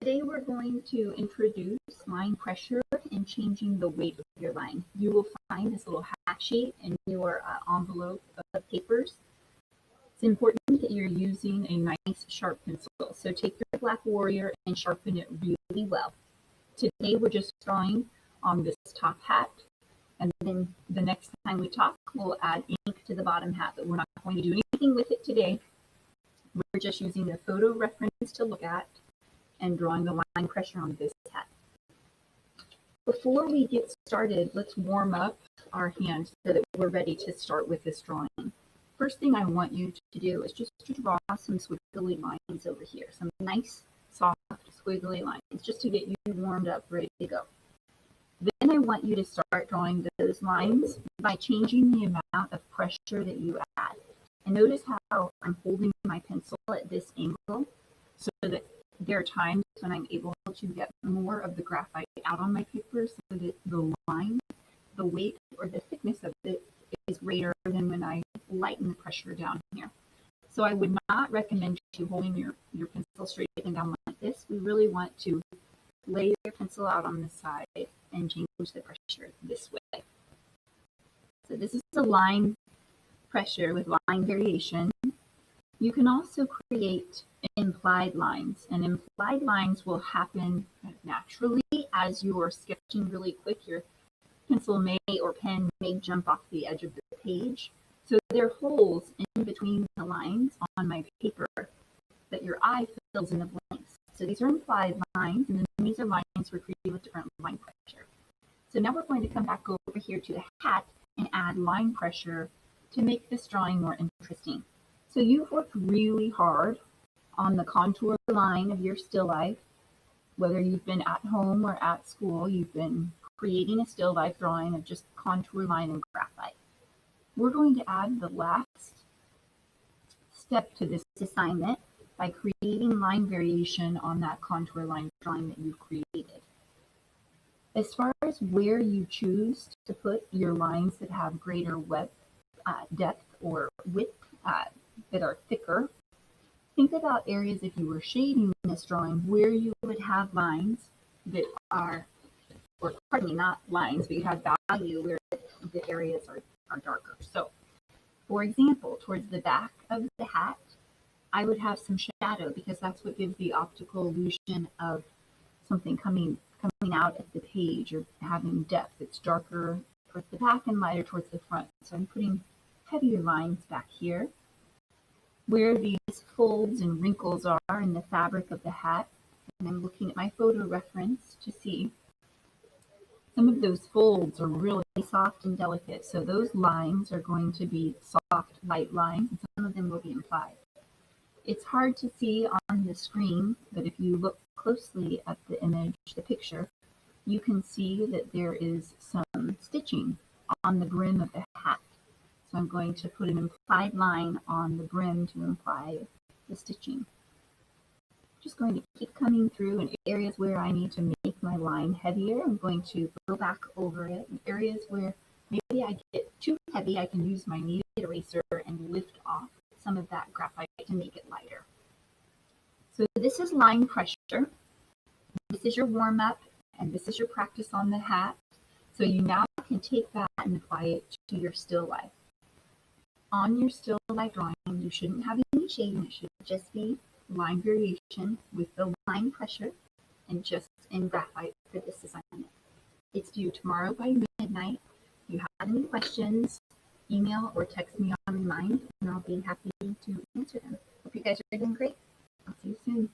Today we're going to introduce line pressure and changing the weight of your line. You will find this little hat sheet in your envelope of papers. It's important that you're using a nice sharp pencil. So take your Black Warrior and sharpen it really well. Today we're just drawing on this top hat, and then the next time we talk, we'll add ink to the bottom hat, but we're not going to do anything with it today. We're just using the photo reference to look at and drawing the line pressure on this hat. Before we get started, let's warm up our hands so that we're ready to start with this drawing. First thing I want you to do is just to draw some squiggly lines over here, some nice, soft, squiggly lines, just to get you warmed up, ready to go. Then I want you to start drawing those lines by changing the amount of pressure that you add. And notice how I'm holding my pencil at this angle so that there are times when I'm able to get more of the graphite out on my paper so that the line, the weight or the thickness of it is greater than when I lighten the pressure down here. So I would not recommend you holding your pencil straight and down like this. We really want to lay your pencil out on the side and change the pressure this way. So this is the line pressure with line variation. You can also create implied lines, and implied lines will happen naturally as you're sketching really quick. Your pencil may or pen may jump off the edge of the page. So there are holes in between the lines on my paper that your eye fills in the blanks. So these are implied lines, and then these are lines for creating with different line pressure. So now we're going to come back over here to the hat and add line pressure to make this drawing more interesting. So you've worked really hard on the contour line of your still life. Whether you've been at home or at school, you've been creating a still life drawing of just contour line and graphite. We're going to add the last step to this assignment by creating line variation on that contour line drawing that you've created. As far as where you choose to put your lines that have greater depth or width that are thicker, think about areas if you were shading this drawing where you would have lines that are, or pardon me, not lines, but you have value where the areas are darker. So, for example, towards the back of the hat, I would have some shadow because that's what gives the optical illusion of something coming out at the page or having depth. It's darker towards the back and lighter towards the front. So I'm putting heavier lines back here. Where these folds and wrinkles are in the fabric of the hat, and I'm looking at my photo reference to see some of those folds are really soft and delicate. So those lines are going to be soft, light lines, and some of them will be implied. It's hard to see on the screen, but if you look closely at the image, the picture, you can see that there is some stitching on the brim of the hat. So I'm going to put an implied line on the brim to imply the stitching. Just going to keep coming through in areas where I need to make my line heavier. I'm going to go back over it. In areas where maybe I get too heavy, I can use my kneaded eraser and lift off some of that graphite to make it lighter. So this is line pressure. This is your warm up, and this is your practice on the hat. So you now can take that and apply it to your still life. On your still life drawing, you shouldn't have any shading. It should just be line variation with the line pressure and just in graphite for this assignment. It's due tomorrow by midnight. If you have any questions, email or text me on Remind, and I'll be happy to answer them. Hope you guys are doing great. I'll see you soon.